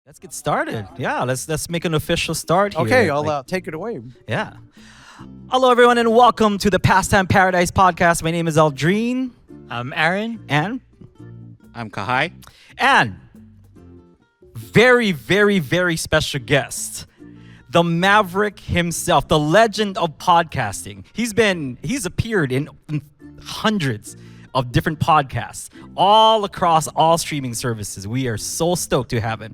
Let's get started. Yeah, let's make an official start here. Okay, I'll take it away. Yeah. Hello, everyone, and welcome to the Pastime Paradise podcast. My name is Aldrine. I'm Aaron. And I'm Kauai. And very, very, very special guest, the Maverick himself, the legend of podcasting. He's appeared in hundreds of different podcasts all across all streaming services. We are so stoked to have him,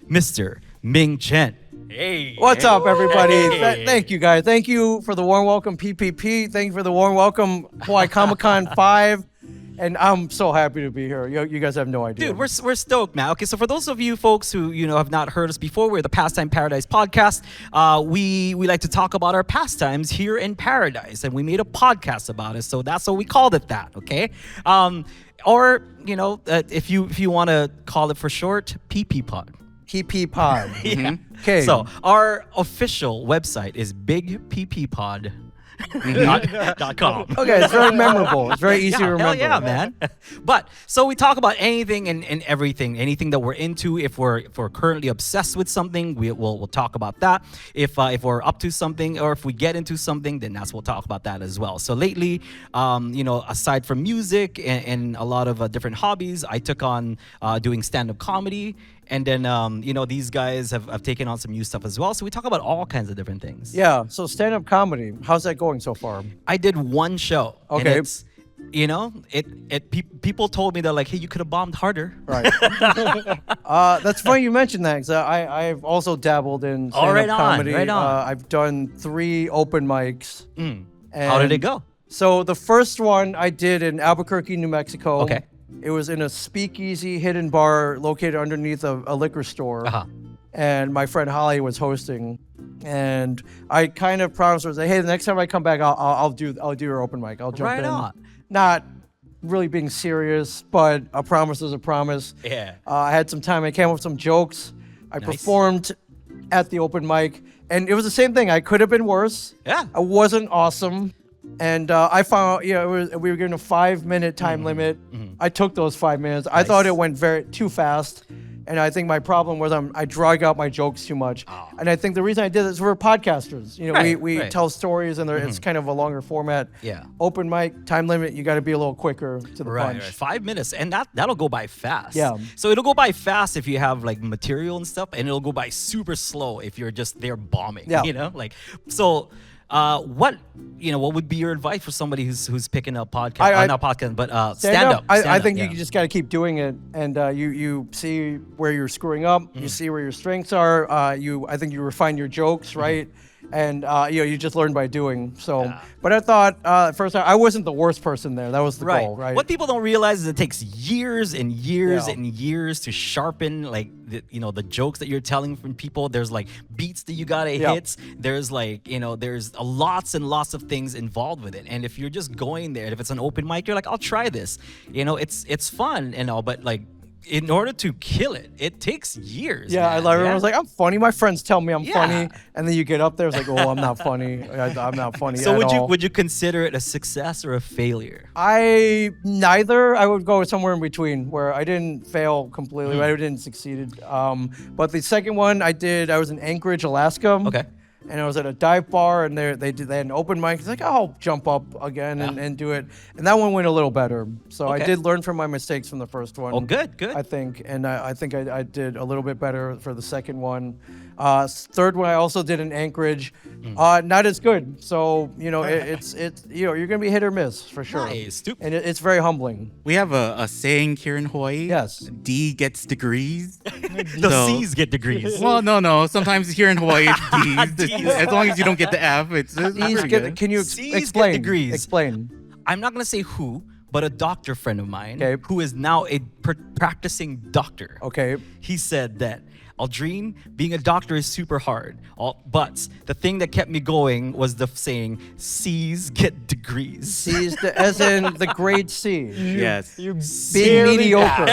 Mr. Ming Chen. Hey. What's up, everybody? Thank you, guys. Thank you for the warm welcome, PPP. Thank you for the warm welcome, Kauai Comic Con 5. And I'm so happy to be here. You guys have no idea. Dude, we're stoked, man. Okay, so for those of you folks who have not heard us before, we're the Pastime Paradise podcast. We like to talk about our pastimes here in paradise, and we made a podcast about it, so that's what we called it. That okay, or if you want to call it for short, PPPod. PPPod. Yeah. Okay. So our official website is bigpppod.com. Okay, it's very memorable. It's very easy to remember. Hell yeah, man. But so we talk about anything and everything that we're into. If we're currently obsessed with something, we'll talk about that. If we're up to something, or if we get into something, then we'll talk about that as well. So lately, aside from music and a lot of different hobbies, I took on doing stand-up comedy. And then, these guys have taken on some new stuff as well. So we talk about all kinds of different things. Yeah. So stand-up comedy, how's that going so far? I did one show. Okay. And it's, people told me that, like, hey, you could have bombed harder. Right. That's funny you mentioned that, because I've also dabbled in stand-up comedy. Right on. I've done 3 open mics. How did it go? So the first one I did in Albuquerque, New Mexico. Okay. It was in a speakeasy hidden bar located underneath a liquor store. Uh-huh. And my friend Holly was hosting. And I kind of promised her, hey, the next time I come back, I'll do your open mic. I'll jump in. On. Not really being serious, but a promise is a promise. Yeah. I had some time. I came up with some jokes. I performed at the open mic. And it was the same thing. I could have been worse. Yeah. I wasn't awesome. And I found, we were given a 5-minute time limit. I took those 5 minutes. I thought it went too fast. And I think my problem was I drag out my jokes too much. Oh. And I think the reason I did this, we're podcasters. We tell stories, and it's kind of a longer format. Yeah. Open mic, time limit, you got to be a little quicker to the punch. Right. 5 minutes, and that'll go by fast. Yeah. So it'll go by fast if you have like material and stuff, and it'll go by super slow if you're just there bombing. Yeah. So. What would be your advice for somebody who's picking up podcast? Not podcast, but stand up. I think you just got to keep doing it, and you see where you're screwing up. You see where your strengths are. I think you refine your jokes, right? And you just learn by doing. So, but I thought first I wasn't the worst person there. That was the goal, right? What people don't realize is it takes years and years and years to sharpen the jokes that you're telling from people. There's like beats that you gotta hit. There's there's lots and lots of things involved with it. And if you're just going there, if it's an open mic, you're like, I'll try this. It's fun and all, but like, in order to kill it, it takes years. Yeah, man. I was like, I'm funny. My friends tell me I'm funny, and then you get up there, it's like, oh, I'm not funny. I'm not funny. So at all. would you consider it a success or a failure? Neither. I would go somewhere in between, where I didn't fail completely, but I didn't succeed. But the second one I was in Anchorage, Alaska. Okay. And I was at a dive bar, and they had an open mic. It's like, I'll jump up again and do it. And that one went a little better. So I did learn from my mistakes from the first one. Oh, good. I think. And I think I did a little bit better for the second one. Third one I also did in Anchorage. Not as good. So, it's you're going to be hit or miss for sure. Nice. And it's very humbling. We have a saying here in Hawaii. Yes. D gets degrees. The C's get degrees. Well, no. Sometimes here in Hawaii, it's D's. As long as you don't get the F, it's pretty good. Can you C's explain? get degrees. Explain. I'm not going to say who, but a doctor friend of mine Okay. who is now a practicing doctor. Okay. He said that, Aldrine, being a doctor is super hard. But the thing that kept me going was the saying, C's get degrees. C's, as in the grade C. Yes. Being mediocre.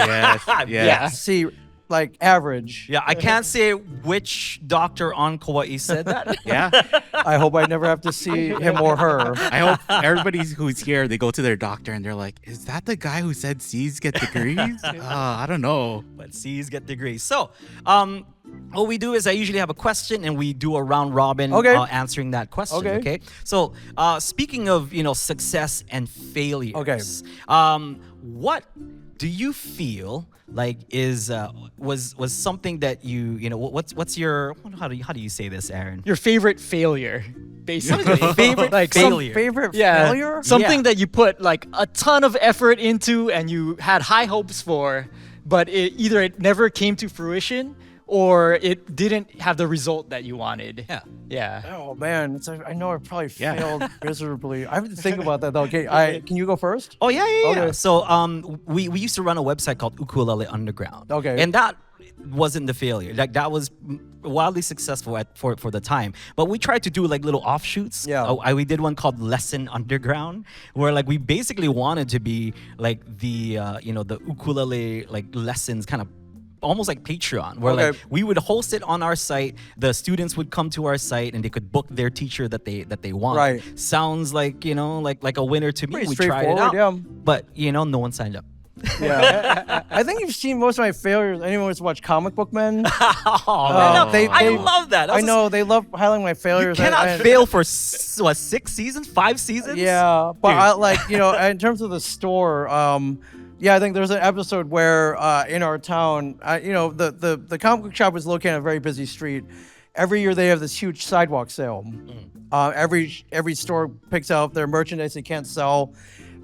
Yes. C, like average. Yeah, I can't say which doctor on Kauai said that. Yeah. I hope I never have to see him or her. I hope everybody who's here, they go to their doctor and they're like, is that the guy who said C's get degrees? I don't know. But C's get degrees. So, What we do is I usually have a question and we do a round robin answering that question. Okay. So speaking of success and failures. What do you feel like was something that what's your how do you say this, Aaron? Your favorite failure, basically. Favorite like failure. Favorite failure? Something that you put like a ton of effort into and you had high hopes for, but it never came to fruition or it didn't have the result that you wanted. Yeah. Oh man, I know I probably failed miserably. I have to think about that though. Okay, can you go first? Oh yeah. Okay. So we used to run a website called Ukulele Underground. Okay. And that wasn't the failure. Like that was wildly successful for the time. But we tried to do like little offshoots. Yeah. We did one called Lesson Underground, where like we basically wanted to be like the the ukulele like lessons kind of almost like Patreon, where like we would host it on our site. The students would come to our site and they could book their teacher that they want. Right. Sounds like like a winner to me. Pretty We tried it out, but no one signed up. Yeah. I think you've seen most of my failures. Anyone who's watched Comic Book Men? I love that. I know they love highlighting my failures. You cannot fail for 6 seasons, 5 seasons. Yeah, but I like in terms of the store. I think there's an episode where in our town, the comic book shop is located on a very busy street. Every year they have this huge sidewalk sale. Every store picks out their merchandise they can't sell,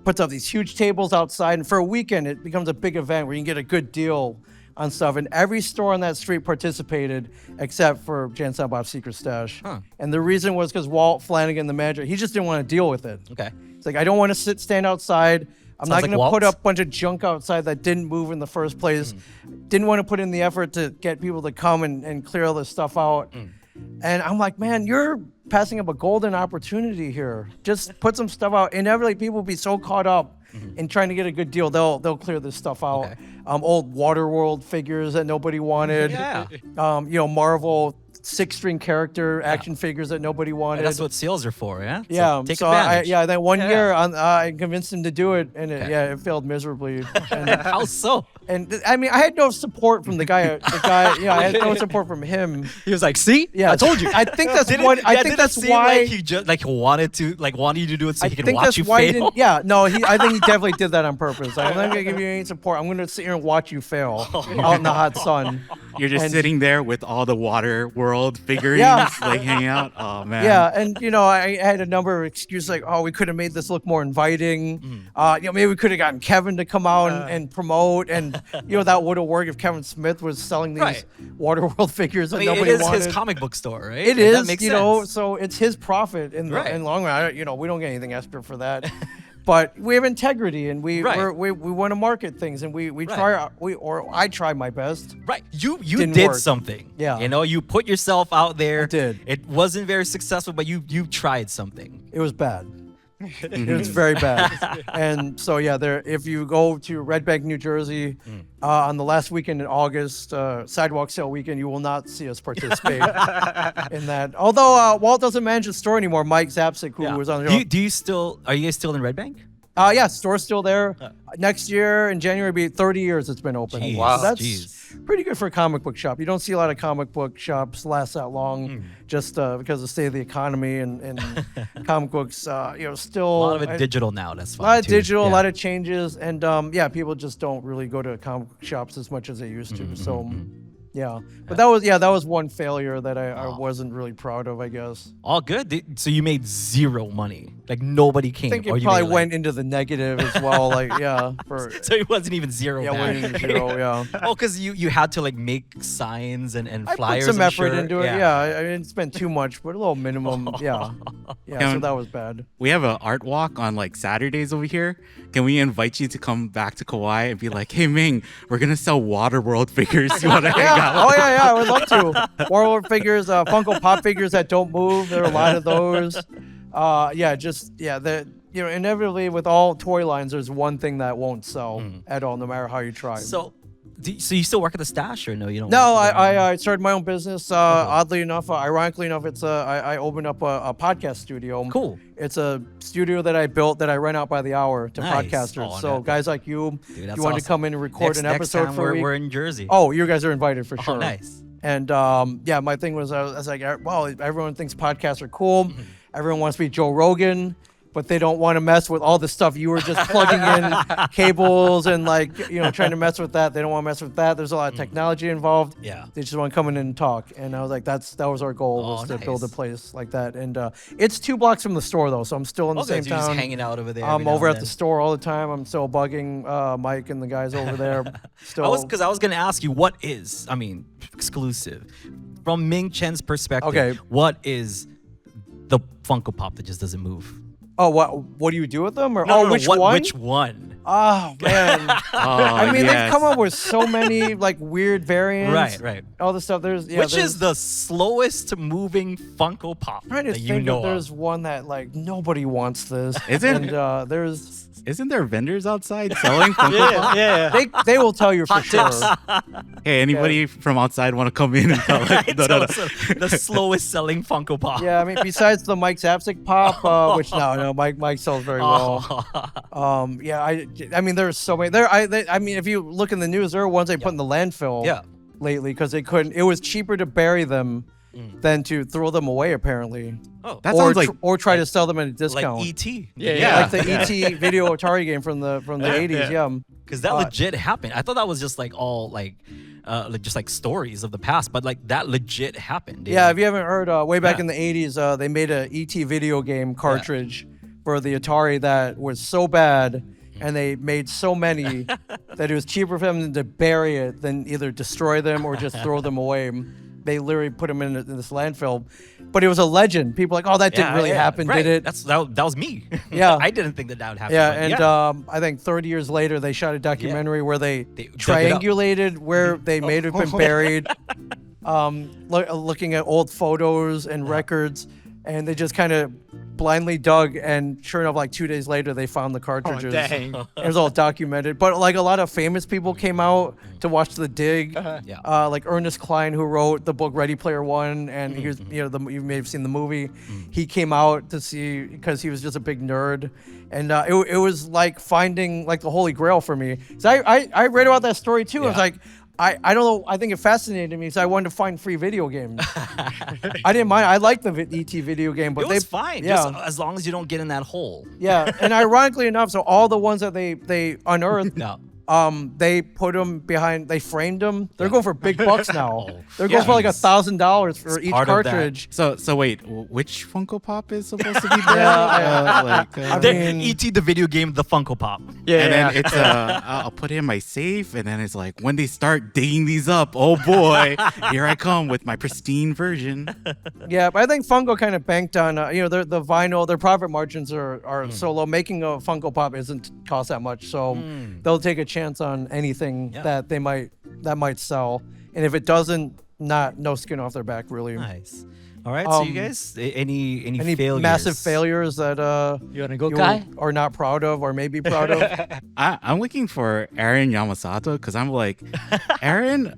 puts up these huge tables outside, and for a weekend it becomes a big event where you can get a good deal on stuff. And every store on that street participated except for Jan Bob's Secret Stash. And the reason was because Walt Flanagan, the manager, he just didn't want to deal with it. Okay. It's like, I don't want to stand outside. I'm not Sounds going like to put Walt. up a bunch of junk outside that didn't move in the first place. Didn't want to put in the effort to get people to come and clear all this stuff out. And I'm like, man, you're passing up a golden opportunity here. Just put some stuff out. Inevitably, people will be so caught up in trying to get a good deal, they'll clear this stuff out. Okay. Old Waterworld figures that nobody wanted. Yeah. Marvel 6-string character action figures that nobody wanted. That's what sales are for, yeah? Yeah, So take so advantage. then one year I convinced him to do it, and it failed miserably. And, How so? and I mean, I had no support from the guy. I had no support from him. He was like, "See, Yeah, I told you." I think that's what. I think that's why. Like he just like wanted you to do it so I he can think watch that's you why he fail. didn't. Yeah, no, I think he definitely did that on purpose. Like, I'm not gonna give you any support. I'm gonna sit here and watch you fail out in the hot sun. You're just And- sitting there with all the water world figurines like hanging out. Oh man. Yeah, and I had a number of excuses like, oh, we could have made this look more inviting. Maybe we could have gotten Kevin to come out and promote, and that would have worked if Kevin Smith was selling these Right. Waterworld figures that I mean, nobody it is wanted. his comic book store, right? It Like, is, that makes sense. so it's his profit in the Right. in the long run. We don't get anything extra for that. But we have integrity, and we Right. we want to market things, and we try I try my best. Right. You Didn't did work. something. Yeah. You put yourself out there. I did. It wasn't very successful, but you tried something. It was bad. It was very bad. And so if you go to Red Bank, New Jersey, on the last weekend in August, sidewalk sale weekend, you will not see us participate in that. Although Walt doesn't manage the store anymore. Mike Zapsik, who was on the show. Are you guys still in Red Bank? Store's still there. Next year in January, will be 30 years it's been open. Jeez. Wow. So that's Jeez. pretty good for a comic book shop. You don't see a lot of comic book shops last that long, just because of the state of the economy and comic books. Still A lot of it digital now. That's a fine. lot of too. digital, a Yeah. lot of changes, and people just don't really go to comic book shops as much as they used to. So. Yeah, but that was one failure that I wasn't really proud of, I guess. All good. So you made zero money. Like nobody came. I think or it you probably made, went into the negative as well. So it wasn't even zero. Yeah, back. went into zero. Yeah. Oh, because you had to like make signs and I flyers. put some I'm effort sure. into it. Yeah, I didn't spend too much, but a little minimum. Yeah. So Kevin, that was bad. We have an art walk on like Saturdays over here. Can we invite you to come back to Kauai and be like, hey Ming, we're gonna sell Waterworld figures. You wanna hang Yeah. out? I would love to. Warlord figures, Funko Pop figures that don't move. There are a lot of those. Inevitably with all toy lines, there's one thing that won't sell at all, no matter how you try. So you still work at the stash or no? You don't. No, work there anymore? I started my own business. Oddly enough, ironically enough, I opened up a podcast studio. Cool. It's a studio that I built that I rent out by the hour to Nice. podcasters. Oh, so that- guys like you, Dude, that's you want to awesome. come in and record an Next episode time for a week. we're in Jersey. Oh, you guys are invited for Oh, sure. nice. And yeah, my thing was I was like, well, everyone thinks podcasts are cool. Everyone wants to be Joe Rogan, but they don't want to mess with all the stuff you were just plugging in cables and like, trying to mess with that. They don't want to mess with that. There's a lot of technology involved. Yeah. They just want to come in and talk. And I was like, that was our goal, was to build a place like that. And it's 2 blocks from the store though, so I'm still in the same so you're town. just hanging out over there. I'm over at the store all the time. I'm still bugging Mike and the guys over there. Still. Because I was gonna ask you, what is, exclusive from Ming Chen's perspective? Okay. What is the Funko Pop that just doesn't move? Oh, what do you do with them? Or No, which what, one? Which one? Oh man. I mean, they've come up with so many like weird variants. Right. All the stuff. Which is the slowest moving Funko Pop I'm trying to that think you know if there's one that like nobody wants this. Isn't- And there's Isn't there vendors outside selling Funko Pop? Yeah. they will tell you for sure. Hey, anybody from outside want to come in and tell us? Tell us the slowest selling Funko Pop. Yeah, I mean, besides the Mike Zapsik pop, which no, Mike sells very well. Yeah, I mean, there's so many. I mean, if you look in the news, there are ones they put in the landfill. Yeah. Lately, because they couldn't. It was cheaper to bury them than to throw them away, apparently. Oh, That or sounds like or try to sell them at a like discount. E.T. Yeah. Like the E.T. video Atari game from the 80s. Yeah. Because that legit happened. I thought that was just like all just like stories of the past, but like that legit happened. Yeah, if you haven't heard, way back Yeah. in the 80s, they made a E.T. video game cartridge for the Atari that was so bad, and they made so many that it was cheaper for them to bury it than either destroy them or just throw them away. They literally put them in this landfill. But it was a legend. People were like, oh, that didn't really happen, right. did it? That was me. Yeah. I didn't think that would happen. Yeah, but and I think 30 years later, they shot a documentary where they They dug it up. triangulated where they may have been buried, looking at old photos and records, and they just kind of blindly dug, and sure enough, like 2 days later, they found the cartridges. dang. It was all documented. But like a lot of famous people came out to watch the dig. Yeah. Like Ernest Cline, who wrote the book Ready Player One, and he was, you may have seen the movie. He came out to see, because he was just a big nerd, and it was like finding like the Holy Grail for me. So I read about that story too. I was Yeah. like, I don't know. I think it fascinated me, so I wanted to find free video games. I didn't mind. I liked the ET video game, but It was fine. Yeah, Just as long as you don't get in that hole. yeah. And ironically enough, so all the ones that they unearthed, No. they put them behind. They framed them. They're going for big bucks now. Oh, They're going for like jeez. $1,000 for each part of that. cartridge. So wait, which Funko Pop is supposed to be there? I mean- E.T. the video game, the Funko Pop. Yeah. And then it's I'll put it in my safe, and then it's like when they start digging these up, oh boy, here I come with my pristine version. Yeah, but I think Funko kind of banked on the vinyl. Their profit margins are so low. Making a Funko Pop isn't cost that much, so they'll take a chance on anything that might sell. And if it doesn't, no skin off their back, really. Nice. All right. So you guys, any failures? massive failures that You want to go, you Kai? are not proud of or maybe proud of? I'm looking for Aaron Yamasato because I'm like, Aaron,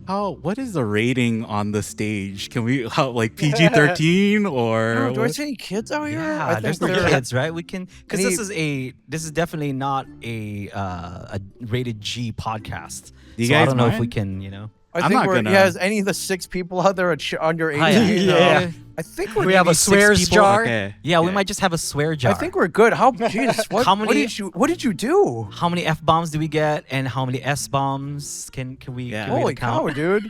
what is the rating on the stage? Can we like PG-13 or? Do I see any kids out here? Yeah, I think there's the they're- kids, right? We can, because Any- this is definitely not a rated G podcast. Do you So I guys don't know if mind? we can, I I'm think not we're, gonna- yeah, is any of the 6 people out there under 18? Yeah. I think we're We have a maybe 6 swears people. jar. Okay. Yeah, we might just have a swear jar. I think we're good. How? Jeez, what, How what many- did you do? How many F bombs do we get, and how many S bombs can we? Yeah. Can we Holy count? cow, dude!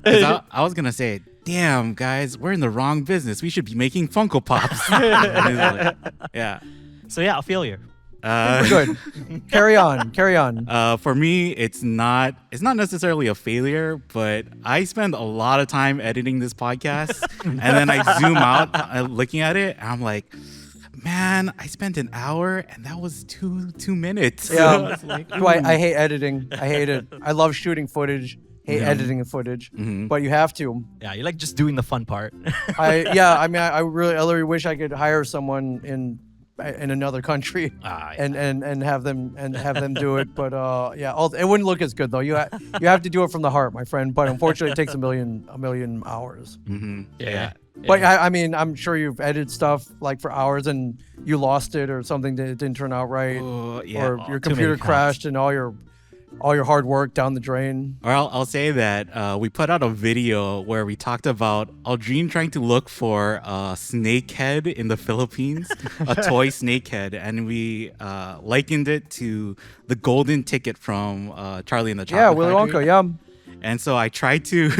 'Cause I was gonna say, damn guys, we're in the wrong business. We should be making Funko Pops. Yeah. So yeah, a failure. We're good. Carry on. For me, it's not necessarily a failure, but I spend a lot of time editing this podcast, and then I zoom out looking at it, and I'm like, man, I spent an hour, and that was two minutes. Yeah. It's like, I hate editing. I hate it. I love shooting footage. Hate editing the footage, but you have to. Yeah, you like just doing the fun part. I really wish I could hire someone in another country Ah, and have them do it. But it wouldn't look as good though. You have to do it from the heart, my friend. But unfortunately, it takes a million hours. Yeah. But I mean, I'm sure you've edited stuff like for hours and you lost it or something that didn't turn out right, yeah. or your too many computer counts. crashed and all your all your hard work down the drain. Or I'll say that we put out a video where we talked about Aldrin trying to look for a snake head in the Philippines, a toy snake head, and we likened it to the golden ticket from Charlie and the Chocolate Yeah, Willy Factory. Wonka, yeah. And so I tried to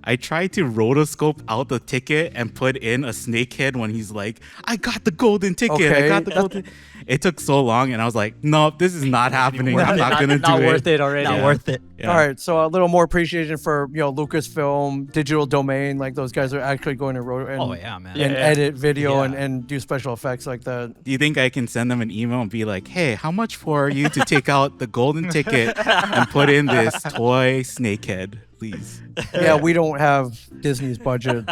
rotoscope out the ticket and put in a snake head when he's like, I got the golden ticket. Okay. I got the golden. It took so long, and I was like, no, this is not happening. I'm not gonna do it. Not worth it already. Not worth it. Yeah. All right, so a little more appreciation for Lucasfilm, Digital Domain, like those guys are actually going to and, Oh yeah, man. and edit video Yeah. and do special effects like that. Do you think I can send them an email and be like, hey, how much for you to take out the golden ticket and put in this toy snakehead, please? Yeah, we don't have Disney's budget,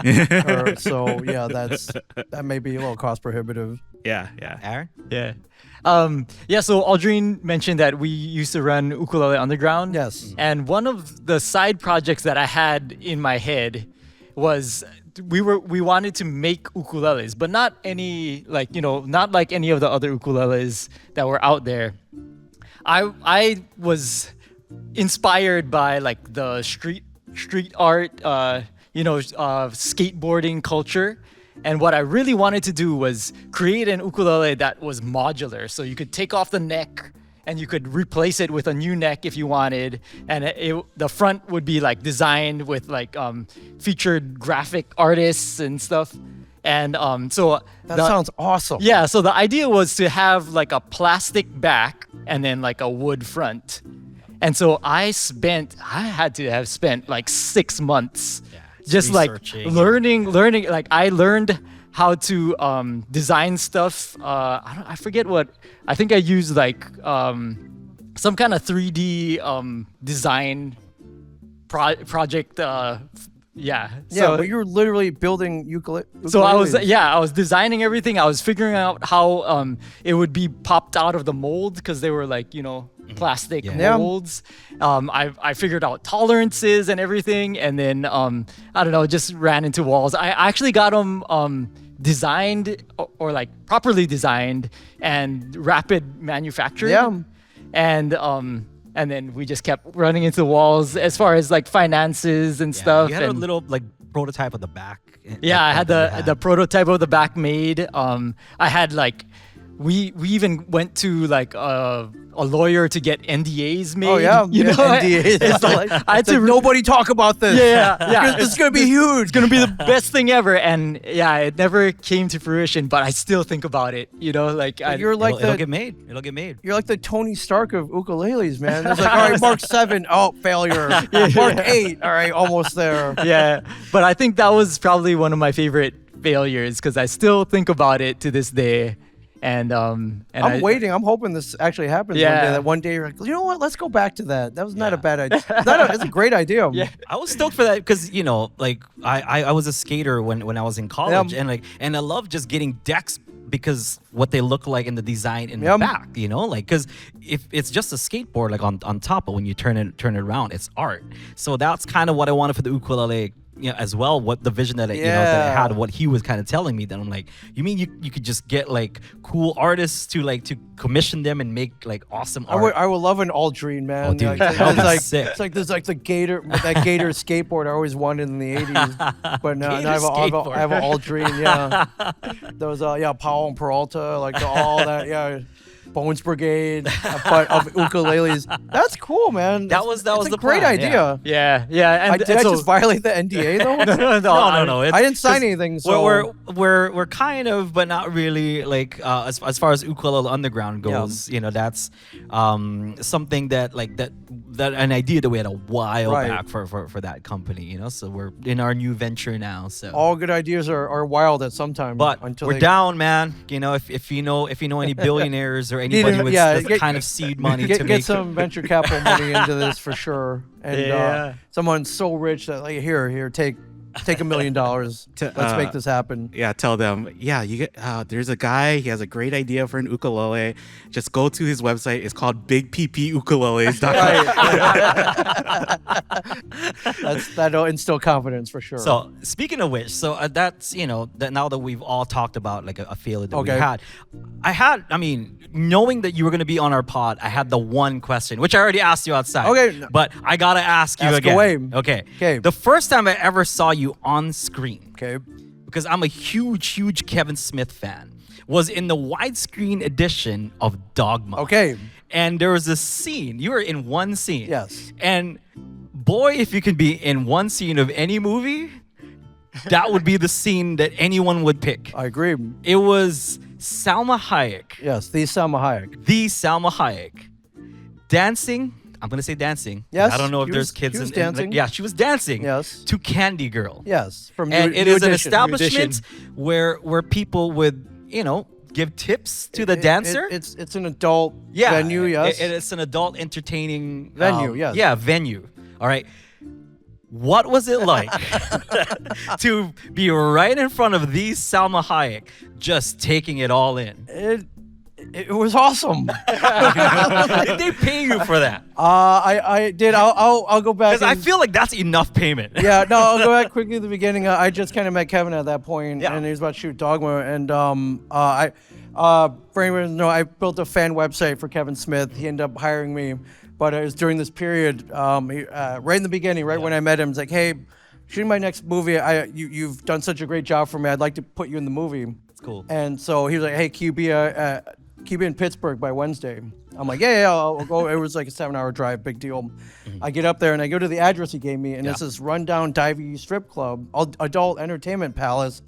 so yeah, that may be a little cost prohibitive. Yeah. Aaron? Yeah. So Aldrin mentioned that we used to run Ukulele Underground. Yes. And one of the side projects that I had in my head was we wanted to make ukuleles, but not any not like any of the other ukuleles that were out there. I was inspired by like the street art, skateboarding culture. And what I really wanted to do was create an ukulele that was modular. So you could take off the neck and you could replace it with a new neck if you wanted. And the front would be like designed with like featured graphic artists and stuff. And so That sounds awesome. yeah, so the idea was to have like a plastic back and then like a wood front. And so I had to have spent like 6 months just like researching. learning. Like I learned how to design stuff. I forget what. I think I used like some kind of 3D design project. Yeah, So, but you're literally building ukuleles. so I was designing everything. I was figuring out how it would be popped out of the mold because they were like, plastic Yeah. molds. I figured out tolerances and everything. And then, I don't know, just ran into walls. I actually got them designed or like properly designed and rapid manufactured. Yeah. And then we just kept running into walls as far as like finances and stuff. You had a and- little like prototype of the back. yeah, I had the prototype of the back made. I had like we even went to like a lawyer to get NDAs made. Oh yeah, NDAs. It's like I had to nobody talk about this. yeah. This is gonna be huge. It's gonna be the best thing ever, and yeah, it never came to fruition. But I still think about it. Like You're like it'll the get made. It'll get made. You're like the Tony Stark of ukuleles, man. It's like, all right, Mark 7, oh, failure. Mark 8, all right, almost there. yeah. But I think that was probably one of my favorite failures because I still think about it to this day. And I'm waiting. I'm hoping this actually happens one Yeah. day. That one day you're like, you know what? Let's go back to that. That was not a bad idea. It's a great idea. Yeah. I was stoked for that because like I was a skater when I was in college and I love just getting decks because what they look like in the design in the back, like because if it's just a skateboard like on top, but when you turn it around, it's art. So that's kind of what I wanted for the ukulele. As well, what the vision that I had, what he was kind of telling me. Then I'm like, you mean you could just get like cool artists to commission them and make like awesome art? I would love an Aldrin, man. Oh, dude, Like, that would be like, sick. it's like there's like that Gator skateboard I always wanted in the 80s. But now I have an Aldrin, yeah. Those Powell and Peralta, like all that, yeah. Bones Brigade, but of ukuleles. That's cool, man. That was a the great plan, idea. yeah. And Did I just violate the NDA though? No. I didn't sign anything. So We're kind of, but not really. Like as far as Ukulele Underground goes, that's something that an idea that we had a while back for that company. So we're in our new venture now. So all good ideas are wild at some time. but until we're down, man. If you know any billionaires or anybody with the kind of seed money to get make some venture capital money into this for sure. And someone so rich that like here take take $1 million. Let's make this happen. Yeah, tell them. Yeah, you get. There's a guy. He has a great idea for an ukulele. Just go to his website. It's called BigPPUkuleles.com. That'll instill confidence for sure. So speaking of which, so that's that now that we've all talked about like a failure that we had, I mean, knowing that you were going to be on our pod, I had the one question which I already asked you outside. Okay, but I gotta ask you again. Away. Okay. The first time I ever saw you on screen, because I'm a huge Kevin Smith fan, was in the widescreen edition of Dogma. And there was this scene. You were in one scene. Yes. And boy, if you can be in one scene of any movie, that would be the scene that anyone would pick. I agree. It was Salma Hayek. Yes, the Salma Hayek. The Salma Hayek. Dancing. I'm going to say dancing. Yes. I don't know if there's kids she was in dancing. Yeah, she was dancing. Yes. To Candy Girl. Yes. From and New it is Edition. an establishment where people would, give tips to the dancer. It's an adult venue, yes. It's an adult entertaining venue, yes. Yeah, venue. All right. What was it like to be right in front of the Salma Hayek, just taking it all in? It was awesome. Did they pay you for that? I did. I'll go back. Because I feel like that's enough payment. Yeah, no, I'll go back quickly to the beginning. I just kind of met Kevin at that point, and he was about to shoot Dogma. And for anyone to know, I built a fan website for Kevin Smith. He ended up hiring me, but it was during this period, right in the beginning, when I met him. He's like, "Hey, shooting my next movie. You've done such a great job for me. I'd like to put you in the movie." It's cool. And so he was like, "Hey, can you be in Pittsburgh by Wednesday?" I'm like, yeah, I'll go. It was like a 7-hour drive, big deal. Mm-hmm. I get up there and I go to the address he gave me, and it's this rundown divey strip club, adult entertainment palace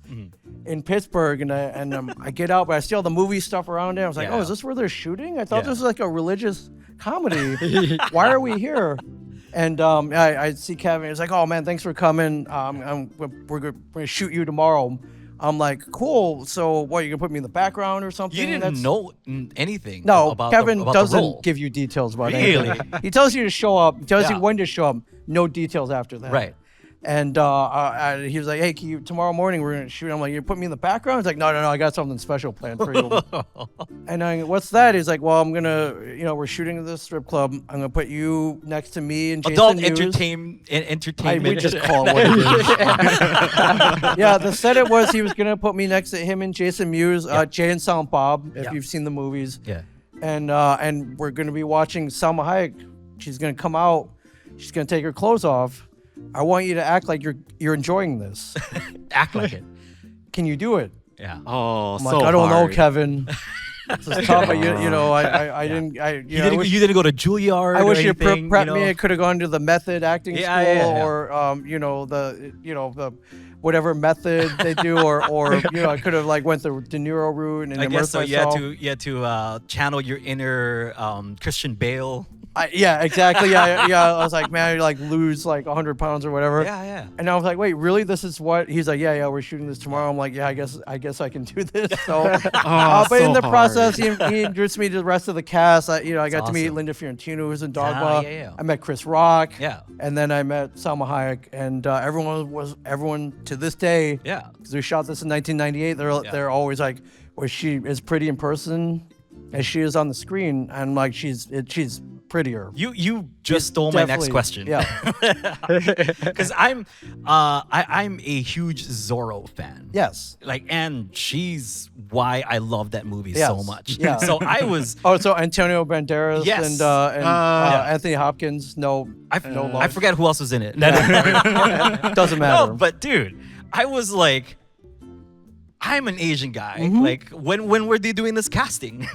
in Pittsburgh. And I get out, but I see all the movie stuff around it. I was like, is this where they're shooting? I thought this was like a religious comedy. Why are we here? And I see Kevin. He's like, oh man, thanks for coming. We're going to shoot you tomorrow. I'm like, cool. So what, you gonna put me in the background or something? You didn't know anything. No, about Kevin about doesn't the role. give you details about Really? anything. He tells you to show up. He tells you when to show up. No details after that. Right. And he was like, hey, tomorrow morning we're gonna shoot. I'm like, you put me in the background? He's like, no, I got something special planned for you. And I go, what's that? He's like, well, I'm gonna, we're shooting at this strip club. I'm gonna put you next to me and Jason Adult Mewes. entertainment. We just call it what it is. Yeah, the setup was he was gonna put me next to him and Jason Mewes, Jay and Silent Bob, if you've seen the movies. Yeah. And we're gonna be watching Salma Hayek. She's gonna come out. She's gonna take her clothes off. I want you to act like you're enjoying this. Act like it. Can you do it? Yeah. Oh, I'm so like, I don't know, hard. Kevin. This is tough. But I didn't. You didn't go to Juilliard. I wish you anything, prepped me. I could have gone to the method acting school, or the whatever method they do, or I could have went the De Niro route and I guess immersed so. myself. You had to channel your inner Christian Bale. Yeah, exactly. Yeah. I was like, man, I lose 100 pounds or whatever. Yeah. And I was like, wait, really? This is what? He's like, yeah, we're shooting this tomorrow. I'm like, yeah, I guess I can do this. So, but in the process, he introduced me to the rest of the cast. I got to meet Linda Fiorentino, who's in Dogma. Yeah. I met Chris Rock. Yeah. And then I met Salma Hayek, and everyone to this day. Yeah. Because we shot this in 1998. They're always like, well, she is pretty in person as she is on the screen, and she's prettier. You just stole my next question. Yeah. Because I'm a huge Zorro fan. Yes. And she's why I love that movie Yes. so much. Yeah. So I was. So Antonio Banderas Yes. and Anthony Hopkins. No love. I forget who else was in it. Doesn't matter. No, but dude, I was like, I'm an Asian guy. Mm-hmm. When were they doing this casting?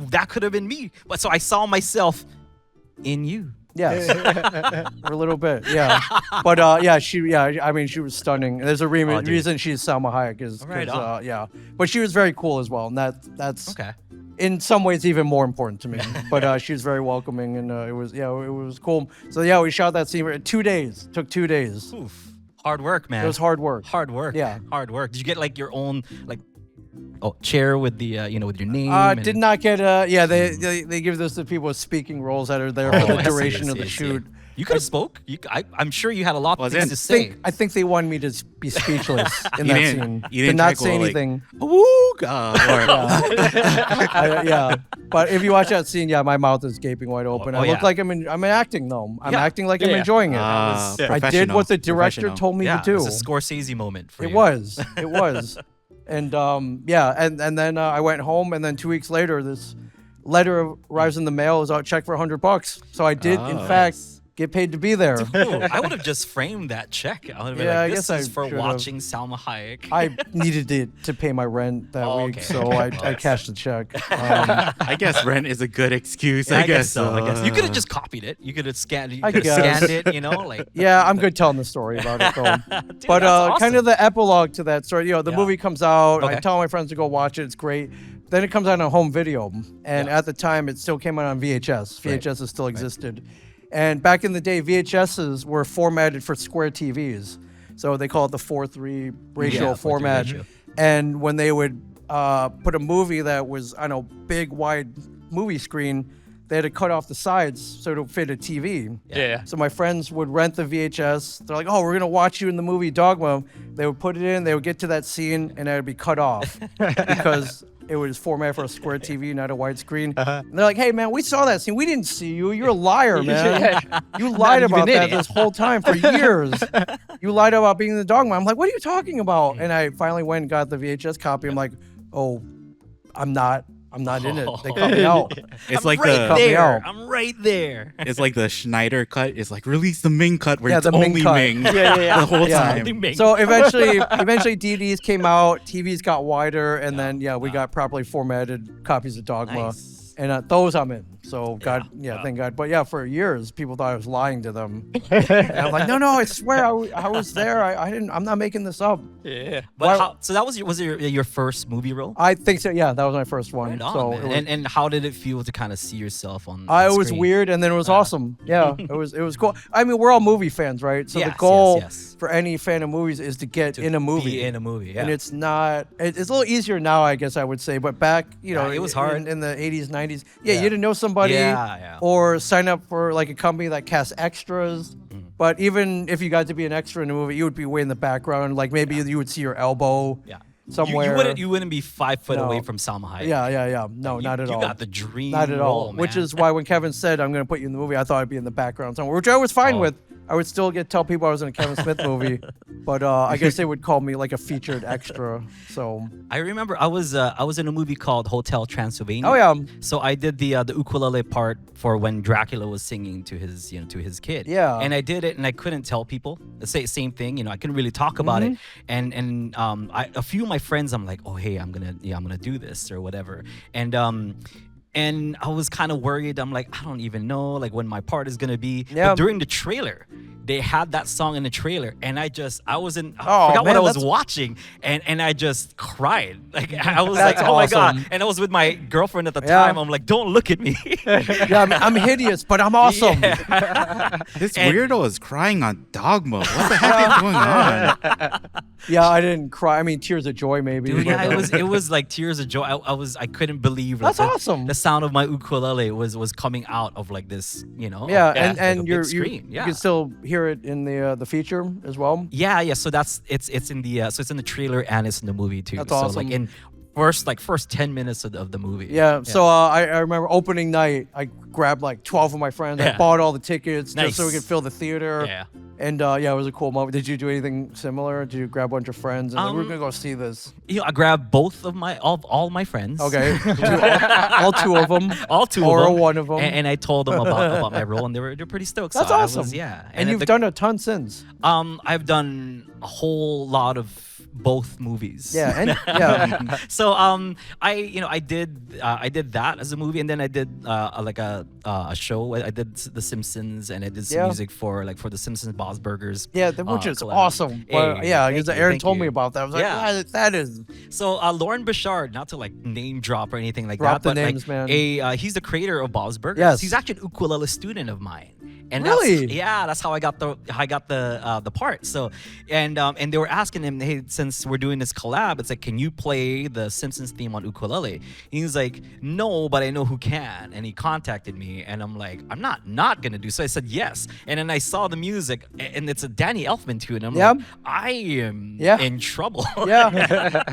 That could have been me. But so I saw myself in you. Yes. For a little bit. Yeah. But she was stunning. There's a reason she's Salma Hayek is But she was very cool as well, and that's okay. In some ways even more important to me. But she was very welcoming, and it was cool. So we shot that scene for 2 days. Took 2 days. Oof. Hard work, man. It was hard work. Hard work. Yeah. Hard work. Did you get your own chair with the with your name? Did not get they give this to people with speaking roles that are there for the duration of the shoot. You could have spoke. I'm sure you had a lot of Was things it? to say. I think they wanted me to be speechless in You that didn't- scene. you To didn't not try say to go, like, anything. Woo, God. Yeah. But if you watch that scene, yeah, my mouth is gaping wide open. oh, I look yeah. like I'm acting though. I'm Yeah. acting like I'm Yeah. enjoying it. Ah, I did what the director professional. told me Yeah, to it do. was a Scorsese moment for you. It was. It was. And and then I went home, and then 2 weeks later, this letter arrives in the mail. It was out check for $100. So I did, in Oh. fact, get paid to be there. Ooh, I would have just framed that check. I would have been Yeah, I like, this guess I is for should've. watching Salma Hayek. I needed to pay my rent that Oh, week, okay. so I cashed the check. I guess rent is a good excuse. Yeah, I guess so. I guess you could have just copied it. You could have scanned. You I could have guess. scanned it. You know, like. Yeah, I'm good telling the story about it though. Dude, But that's awesome. kind of the epilogue to that story, the Yeah. movie comes out. I Okay. tell my friends to go watch it. It's great. Then it comes out on home video, and Yeah. at the time, it still came out on VHS. Right. VHSs still existed, and back in the day, VHSs were formatted for square TVs, so they call it the 4:3 ratio 4:3 format. ratio. And when they would put a movie that was on a big wide movie screen, they had to cut off the sides so it would fit a TV. Yeah. So my friends would rent the VHS. They're like, "Oh, we're gonna watch you in the movie Dogma." They would put it in. They would get to that scene, and it would be cut off because it was formatted for a square TV, not a widescreen. And they're like, "Hey, man, we saw that scene. We didn't see you. You're a liar, man. You lied even about in that it." this whole time for years. You lied about being in the Dogma." I'm like, "What are you talking about?" And I finally went and got the VHS copy. I'm like, "Oh, I'm not in it. They cut me out." It's I'm like right Cut me there. out. I'm right there. it's like the Schneider cut. It's like release the Ming cut where Yeah, it's the Ming only cut. Ming Yeah. the whole Yeah. time. Only Ming. So eventually DVDs came out, TVs got wider, and then we got properly formatted copies of Dogma, Nice. and those I'm in. So thank God. But for years people thought I was lying to them. And I'm like, no, I swear I was there. I didn't. I'm not making this up. Yeah. But so that was your first movie role? I think so. Yeah, that was my first one. Right on, so man. it was, And how did it feel to kind of see yourself on? it was screen? weird, and then it was awesome. Yeah, it was cool. I mean, we're all movie fans, right? So the Yes, goal yes. for any fan of movies is to get in a movie. Be in a movie, yeah. And it's not. It's a little easier now, I guess I would say. But back, Yeah, it was hard. in the 80s, 90s. Yeah, Yeah. you didn't know somebody, Yeah. or sign up for like a company that casts extras. But even if you got to be an extra in a movie, you would be way in the background. Like maybe you would see your elbow. Yeah. Somewhere. You wouldn't be 5 foot No. away from Salma Hayek. Yeah. No, You- not at all. You got the dream. Not at all. role, Which man. is why when Kevin said I'm going to put you in the movie, I thought I'd be in the background somewhere, which I was fine Oh. with. I would still tell people I was in a Kevin Smith movie, but I guess they would call me like a featured extra. So. I remember I was in a movie called Hotel Transylvania. Oh yeah. So I did the ukulele part for when Dracula was singing to his kid. Yeah. And I did it, and I couldn't tell people. The same thing. I couldn't really talk about it. And a few of my friends, I'm like, oh hey, I'm gonna do this or whatever. And I was kind of worried. I'm like, I don't even know like when my part is gonna be. Yeah. But during the trailer, they had that song in the trailer, and I forgot man, what I was that's- watching, and I just cried. Like I was That's like, oh my awesome. god! And I was with my girlfriend at the Yeah. time. I'm like, don't look at me. Yeah, I'm hideous, but I'm awesome. This And- weirdo is crying on Dogma. What the heck is going on? Yeah, I didn't cry. I mean, tears of joy, maybe. Dude, yeah, but, it was like tears of joy. I couldn't believe like, That's awesome. The sound of my ukulele was coming out of like this, Yeah, like a and big you screen. Yeah. can still hear it in the feature as well. Yeah. So it's in the trailer and it's in the movie too. That's so awesome. like in first 10 minutes of the movie. Yeah. So I remember opening night, I grabbed like 12 of my friends. I Yeah. bought all the tickets just so we Nice. could fill the theater. Yeah. And it was a cool moment. Did you do anything similar? Did you grab a bunch of friends and like, we're gonna go see this? I grabbed both of all my friends. Okay, all two of them. All two or of them. one of them. And I told them about my role, and they're pretty stoked. That's so I awesome. was, yeah. And you've the- done a ton since. I've done a whole lot of both movies. Yeah, and yeah. So I did that as a movie, and then I did a show. I did The Simpsons, and I did some Yeah. music for the Simpsons Bob's Burgers. Yeah, which is collab. awesome. But, Hey, yeah, thank because you, Aaron thank told you. me about that. I was like, Yeah. yeah, that is. So Lauren Bouchard, not to like name drop or anything like Drop that, the but names, like man. he's the creator of Bob's Burgers. Yes. He's actually an ukulele student of mine, And Really? that's how I got the part. So, and they were asking him, hey, since we're doing this collab, it's like, can you play the Simpsons theme on ukulele? And he's like, no, but I know who can. And he contacted me, and I'm like, I'm not gonna do. So I said yes, and then I saw the music, and it's a Danny Elfman tune. And I'm like, I am in trouble. Yeah.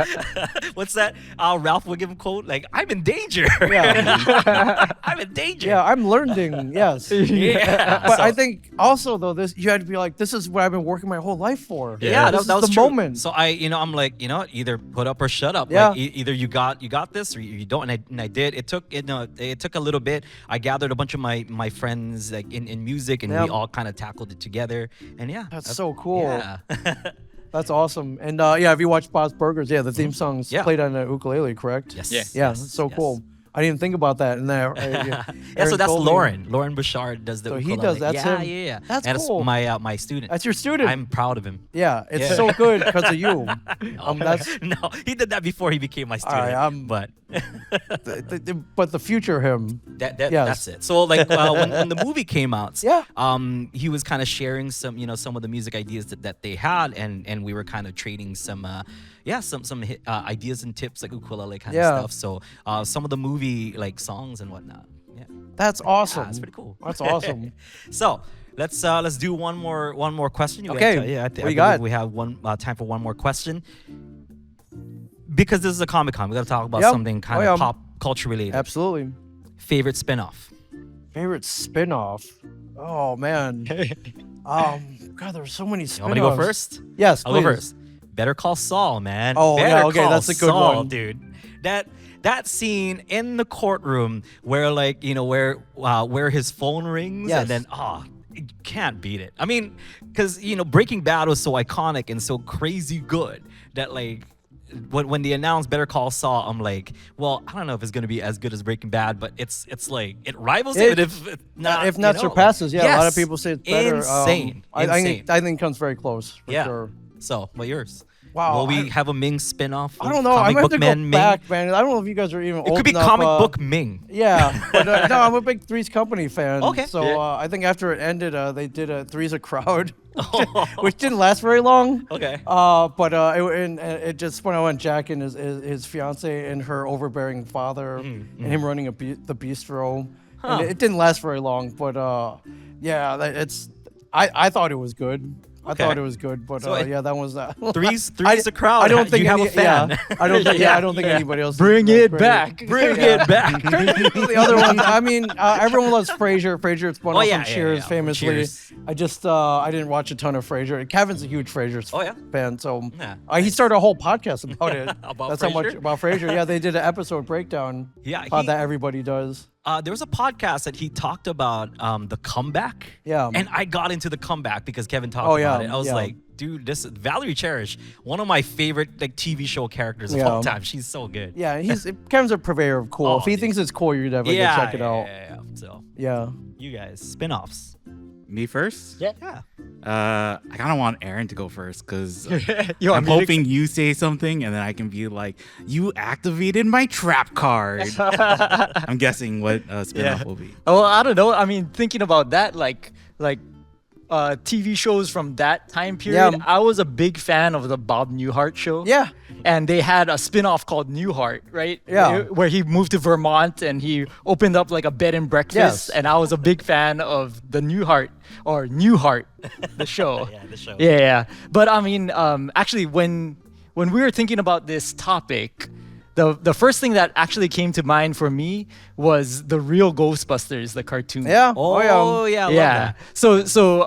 What's that? Ralph Wiggum quote? Like, I'm in danger. Yeah. I'm in danger. Yeah, I'm learning. Yes. Yeah. But I think also though, you had to be like, this is what I've been working my whole life for. Yeah, this that is was the true. moment. So I'm like, either put up or shut up. Yeah. Like, either you got this or you don't. And I did. It took a little bit. I gathered a bunch of my friends like in music, and we all kind of tackled it together. And that's so cool. Yeah. That's awesome. And if you watch Bob's Burgers, the theme song's played on the ukulele, correct? Yes. Yeah, that's so cool. I didn't even think about that. And there, so that's Lauren. Lauren Bouchard does the so ukulele. he does. That's him. Yeah. That's and cool. That's my student. That's your student. I'm proud of him. Yeah, it's so good because of you. No, he did that before he became my student. But but the future him. That's it. So like when the movie came out, he was kind of sharing some of the music ideas that they had, and we were kind of trading some ideas and tips like ukulele kind of stuff. So some of the movie like songs and whatnot. Yeah, that's awesome. Yeah, that's pretty cool. That's awesome. So let's do one more question. Okay, I believe we have time for one more question. Because this is a Comic Con, we got to talk about something kind of pop culture related. Absolutely. Favorite spinoff. Favorite spinoff. Oh man. God, there's so many spinoffs. You want me to go first? Yes, I'll go first. Better Call Saul, man. Oh, Better yeah, okay, Call that's a good Saul, one, dude. That scene in the courtroom where where his phone rings and then you can't beat it. I mean, because Breaking Bad was so iconic and so crazy good that like. When they announced Better Call Saul, I'm like, well, I don't know if it's gonna be as good as Breaking Bad, but it's like it rivals it, if not surpasses. Yeah, yes. A lot of people say it's better. Insane. I think it comes very close. For sure. So, what yours? Wow. Will we have a Ming spinoff? I don't know. I'm gonna have to go back, man. I don't know if you guys are even old enough. It could be Comic Book Ming. Yeah, but no, I'm a big Three's Company fan. Okay. So I think after it ended, they did a Three's a Crowd, which didn't last very long. Okay. But it just went on Jack and his fiance and her overbearing father and him running the bistro. And it didn't last very long, but I thought it was good. I thought it was good, but that was that. Three's a Crowd. I don't think you have a fan. I don't think anybody else. Bring it back. Bring it back. The other ones, I mean, everyone loves Frasier. Frasier, it's one from Cheers, famously. Cheers. I didn't watch a ton of Frasier. Kevin's a huge Frasier fan, so he nice. started a whole podcast about it. About That's Frasier? how much about Frasier. Yeah, they did an episode breakdown. That everybody does. There was a podcast that he talked about the comeback. Yeah. And I got into the comeback because Kevin talked about it. I was like, dude, this is Valerie Cherish, one of my favorite like TV show characters of all time. She's so good. Yeah, Kevin's a purveyor of cool. If he thinks it's cool, you're definitely gonna check it out. Yeah. So yeah. You guys, spin-offs. Me first? Yeah. I kind of want Aaron to go first because I'm I'm hoping you say something and then I can be like, you activated my trap card. I'm guessing what spin-off will be. Oh, I don't know. I mean, thinking about that, like TV shows from that time period, I was a big fan of the Bob Newhart show. Yeah. And they had a spin-off called Newhart, right? Yeah. Where he moved to Vermont and he opened up like a bed and breakfast. Yes. And I was a big fan of the Newhart, the show. Yeah, the show. Yeah. But I mean, actually, when we were thinking about this topic, the first thing that actually came to mind for me was the real Ghostbusters, the cartoon. Yeah. Oh, yeah. I love that. So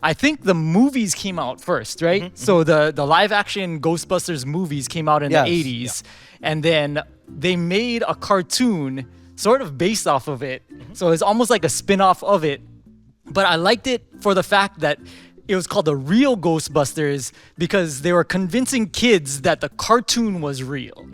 I think the movies came out first, right? So the live action Ghostbusters movies came out in the 80s, and then they made a cartoon sort of based off of it. So it's almost like a spin-off of it. But I liked it for the fact that it was called the real Ghostbusters because they were convincing kids that the cartoon was real.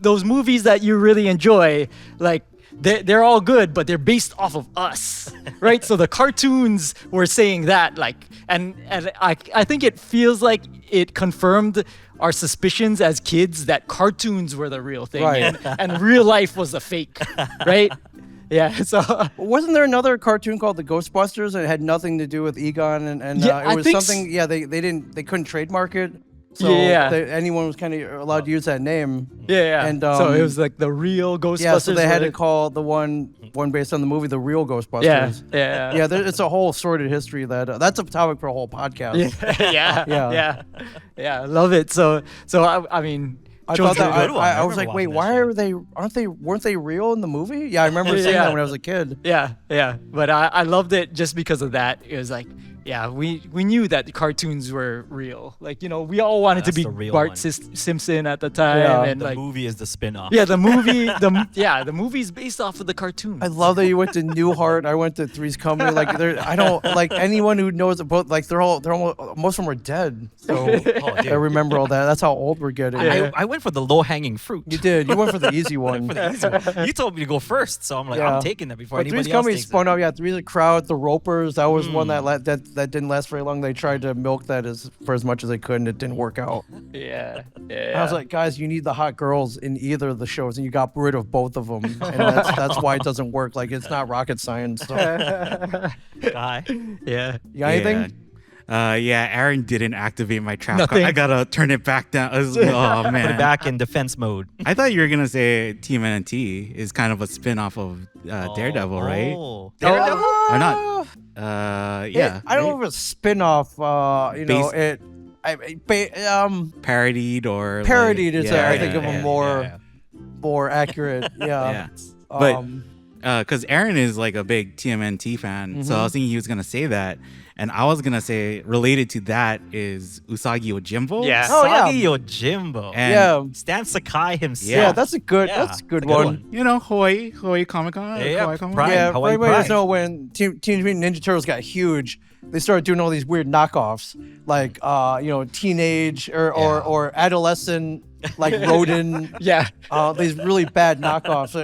Those movies that you really enjoy, like they're all good, but they're based off of us, right? So the cartoons were saying that, and I think it feels like it confirmed our suspicions as kids that cartoons were the real thing, Right. and real life was a fake, right? Yeah. So Wasn't there another cartoon called the Ghostbusters that had nothing to do with Egon and Yeah, it I was think something? Yeah, they couldn't trademark it, so Yeah. anyone was kind of allowed to use that name. yeah. And so it was like the real Ghostbusters. yeah, so they had where to call the one based on the movie the real Yeah. Ghostbusters. Yeah. Yeah, it's a whole sordid history that's a topic for a whole podcast. Yeah. Yeah. Yeah. Yeah. I love it. So I mean. I Joe's thought that a good one. I I was like, remember wait, watching that weren't they real in the movie? Yeah, I remember saying Yeah. that when I was a kid. Yeah, yeah. But I loved it just because of that. It was like, yeah, we knew that the cartoons were real. Like, you know, we all wanted to that's be the real Bart one. Simpson at the time. Yeah. And The like, movie is the spin-off. yeah, the movie, the movie's based off of the cartoon. I love that you went to Newhart. I went to Three's Company. Like, I don't like anyone who knows about. Like, they're almost, most of them are dead. So Oh, dude. I remember all that. That's how old we're getting. I went for the low-hanging fruit. You did. You went for the easy one. For the easy one. You told me to go first, so I'm like, Yeah. I'm taking that before But anybody Three's else Company takes spun it. out. Yeah, Three's Crowd, the Ropers. That was one that didn't last very long. They tried to milk that for as much as they could, and it didn't work out. Yeah, And yeah. I was like, guys, you need the hot girls in either of the shows, and you got rid of both of them, and that's why it doesn't work. Like, it's not rocket science. So. Guy. yeah. You got anything? Yeah, Aaron didn't activate my trap card. Nothing. I gotta turn it back down. Oh Put it man, back in defense mode. I thought you were gonna say TMNT is kind of a spin-off of Daredevil, right? Oh. Daredevil? Or not? Yeah. I don't know if it's spin-off. You know, Based- Parodied or parodied is yeah, I think of yeah, a yeah. more accurate. Yeah. Yeah. But Um, because Aaron is like a big TMNT fan, so I was thinking he was gonna say that, and I was gonna say related to that is Usagi Yojimbo. Yeah. Oh, yeah. Usagi Yojimbo. And yeah. Stan Sakai himself. Yeah, that's a good Yeah, that's a good that's a good one. you know, Hawaii Comic Con. Yeah, Kauai Comic Pride. Con. Yeah, Hawaii everybody doesn't Pride. know when Teenage Mutant Ninja Turtles got huge, they started doing all these weird knockoffs, like you know, teenage or adolescent, like Rodin. Yeah. These really bad knockoffs.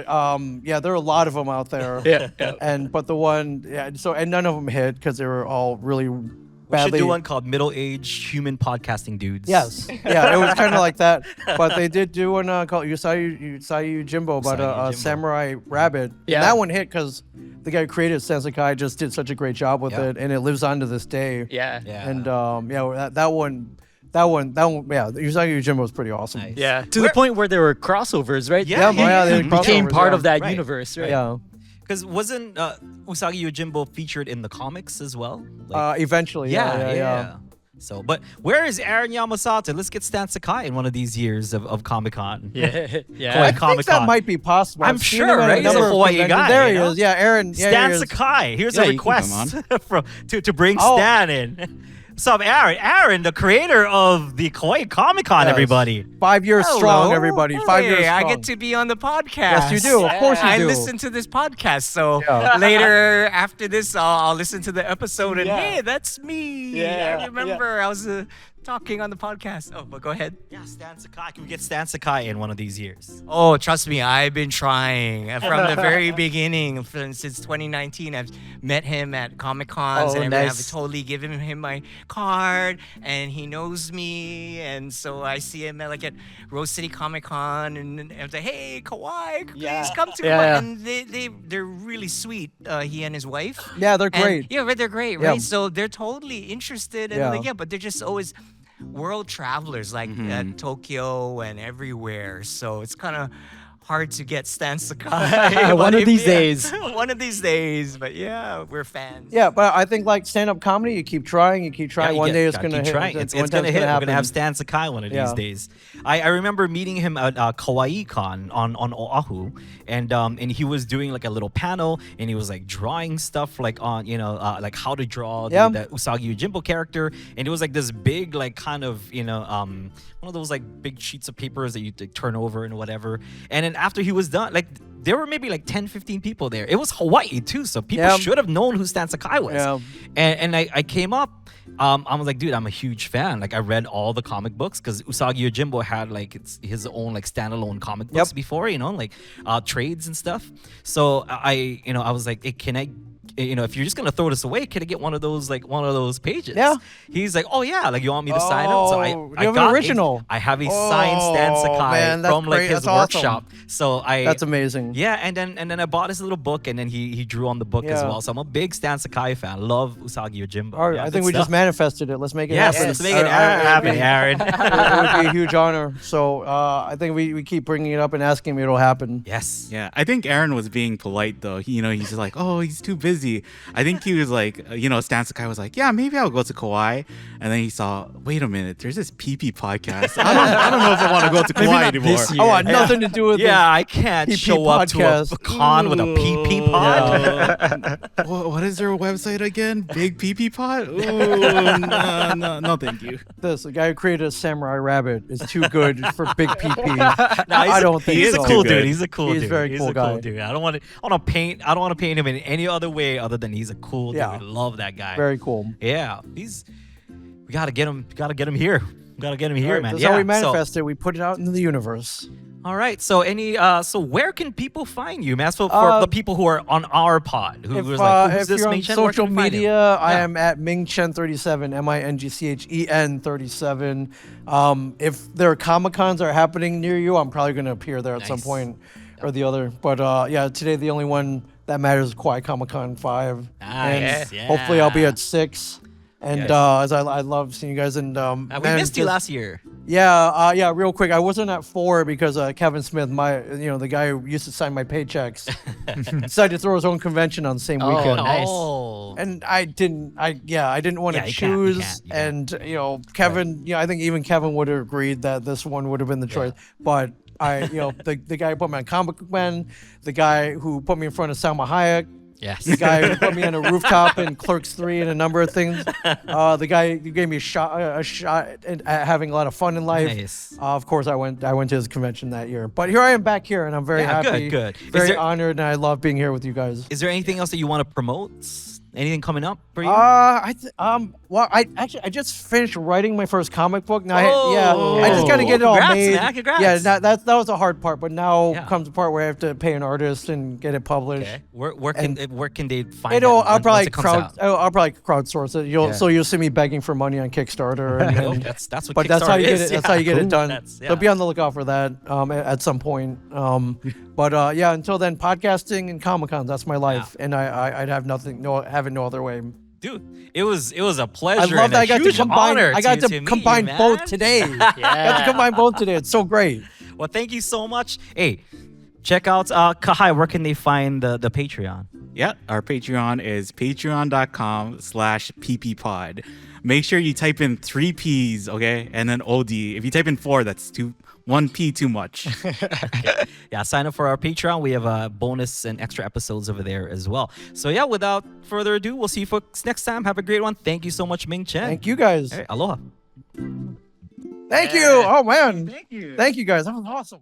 Yeah, there are a lot of them out there. Yeah. Yeah. But the one, yeah, so and none of them hit because they were all really We should badly. do one called Middle-Aged Human Podcasting Dudes. Yes, yeah, it was kind of like that. But they did do one called Usagi Jimbo about Usagi a Yojimbo. samurai rabbit. Yeah. And that one hit because the guy who created Sensekai just did such a great job with Yeah. it, and it lives on to this day. Yeah. Yeah. And yeah, that one, yeah, Usagi Yojimbo was pretty awesome. Nice. Yeah. To the point where there were crossovers, right? Yeah, yeah, they He had became crossovers, part yeah. of that Right. universe, right? Yeah. Because wasn't Usagi Yojimbo featured in the comics as well? Like, Eventually, yeah. So, but where is Aaron Yamasato? Let's get Stan Sakai in one of these years of Comic Con. Yeah. Yeah. Kauai I think Comic-Con. that might be possible. I'm I've seen sure, him at right? He's a number of Hawaii conventions. guy, There you he know? is. Yeah, Aaron. Yeah, Stan here he is. Sakai. Here's Yeah, a you can come request to bring Oh. Stan in. What's up, Aaron? Aaron, the creator of the Kauai Comic Con, Yes. everybody. 5 years strong, Hello. everybody. 5 years Hey, strong. I get to be on the podcast. Yes, you do. Of course you I do. listen to this podcast, so Yeah. later after this, I'll listen to the episode and Yeah. hey, that's me. Yeah, I remember I was talking on the podcast. Oh, but go ahead. Yeah, Stan Sakai. Can we get Stan Sakai in one of these years? Oh, trust me, I've been trying from the very beginning. Since 2019, I've met him at Comic Cons Oh, and nice. I've totally given him my card, and he knows me. And so I see him at Rose City Comic Con, and I was like, "Hey, Kauai, please Yeah. come to Yeah, Kauai." yeah. And they're really sweet. He and his wife. Yeah, they're And- great. yeah, right, they're great, Yeah. right? So they're totally interested, and Yeah. but they're just always world travelers, like at Tokyo and everywhere. So it's kind of hard to get Stan Sakai. One But of if- these yeah, days. one of these days. But yeah, we're fans. Yeah, but I think like stand-up comedy, you keep trying. Yeah, one you day it's gotta gonna keep hit. trying. One It's time's gonna hit. We're happen. gonna have Stan Sakai one of these Yeah. days. I remember meeting him at Kauai Con on Oahu, and he was doing like a little panel, and he was like drawing stuff like on like how to draw Yeah. the Usagi Yojimbo character, and it was like this big like kind of one of those like big sheets of papers that you turn over and whatever. And then after he was done, like there were maybe like 10, 15 people there. It was Hawaii too, so people Yeah. should have known who Stan Sakai was. Yeah. And I came up. I was like, dude, I'm a huge fan. Like, I read all the comic books because Usagi Yojimbo had like his own like standalone comic books Yep. before, like trades and stuff. So I was like, hey, can if you're just gonna throw this away, can I get one of those pages? Yeah. He's like, oh yeah, like you want me to sign them? So you have an original. I have a signed Stan Sakai man, that's from like great. his That's workshop. awesome. So That's amazing. Yeah, and then I bought his little book, and then he drew on the book as Yeah. well. So I'm a big Stan Sakai fan. Love Usagi Yojimbo. All right, Yeah, I good think we just stuff. manifested it. Let's make it Yes, happen. let's make it happen, Aaron. It would be a huge honor. So I think we keep bringing it up and asking me, it'll happen. Yes. Yeah, I think Aaron was being polite though. He's just like, oh, he's too busy. I think he was like, Stan Sakai was like, yeah, maybe I'll go to Kauai. And then he saw, wait a minute, there's this PP podcast. I don't know if I want to go to Kauai anymore. this year. I want nothing to do with Yeah, I can't PP show up to podcast. a con with a PP pod. What is their website again? Big PP Pod? Ooh, no, thank you. this. The guy who created a samurai rabbit is too good for big PP. No, I don't think he's so. a cool Too dude. good. He's a cool He's dude. very He's cool a cool guy. dude. I don't want to paint him in any other way other than he's a cool Yeah. dude. Love that guy. Very cool. Yeah. We gotta get him here. We gotta get him here, All right, man. that's Yeah. how we so- manifest it. We put it out into the universe. all right. So so where can people find you, man? So for Uh, the people who are on our pod, who If, was like, who's if this you're on Ming Chen? Where social can we find him? media, I Yeah. am at Ming Chen 37, MINGCHEN 37. If there are Comic Cons are happening near you, I'm probably going to appear there at some Nice. point or the other. But yeah, today the only one that matters is Kauai Comic Con 5. Nice, And hopefully I'll be yeah. at 6. And Yes. as I love seeing you guys. And We man, missed you just- last year. Yeah, real quick. I wasn't at 4 because Kevin Smith, the guy who used to sign my paychecks, decided to throw his own convention on the same weekend. nice. Oh. And I didn't want Yeah, to you can't, you choose. can't. And Kevin, I think even Kevin would have agreed that this one would have been the choice. But the guy who put me on Comic Con, the guy who put me in front of Salma Hayek, Yes. the guy who put me on a rooftop in Clerks 3 and a number of things, the guy who gave me a shot at having a lot of fun in life. Nice. Of course, I went to his convention that year. But here I am back here, and I'm very Yeah, happy, good. Is very there- honored, and I love being here with you guys. Is there anything else that you want to promote? Anything coming up for you? Well, I just finished writing my first comic book. Now, Oh. I just got to get it all Congrats, made. man, congrats. Yeah, that was the hard part. But now Yeah. comes the part where I have to pay an artist and get it published. Okay. Where can they find I'll it probably once it comes out? I'll probably crowdsource it. Yeah. So you'll see me begging for money on Kickstarter. And, Oh, and- that's what but that's how you Kickstarter get is. it. That's how you get Yeah. it done. That's- So yeah. be on the lookout for that at some point. But yeah, until then, podcasting and Comic Cons. That's my life, and I'd have have it no other way. Dude, it was a I pleasure. love and that a I got to huge combine. honor I got to meet you, combine both man. today. I got to combine both today. It's so great. Well, thank you so much. Hey, check out Kahai. Where can they find the Patreon? Yeah, our Patreon is patreon.com/pppod. Make sure you type in 3 P's, okay? And then OD. If you type in 4, that's 1 P too much. Yeah, sign up for our Patreon. We have bonus and extra episodes over there as well. So yeah, without further ado, we'll see you folks next time. Have a great one. Thank you so much, Ming Chen. Thank you guys. All right, aloha. Thank you. Oh man. Thank you guys. That was awesome.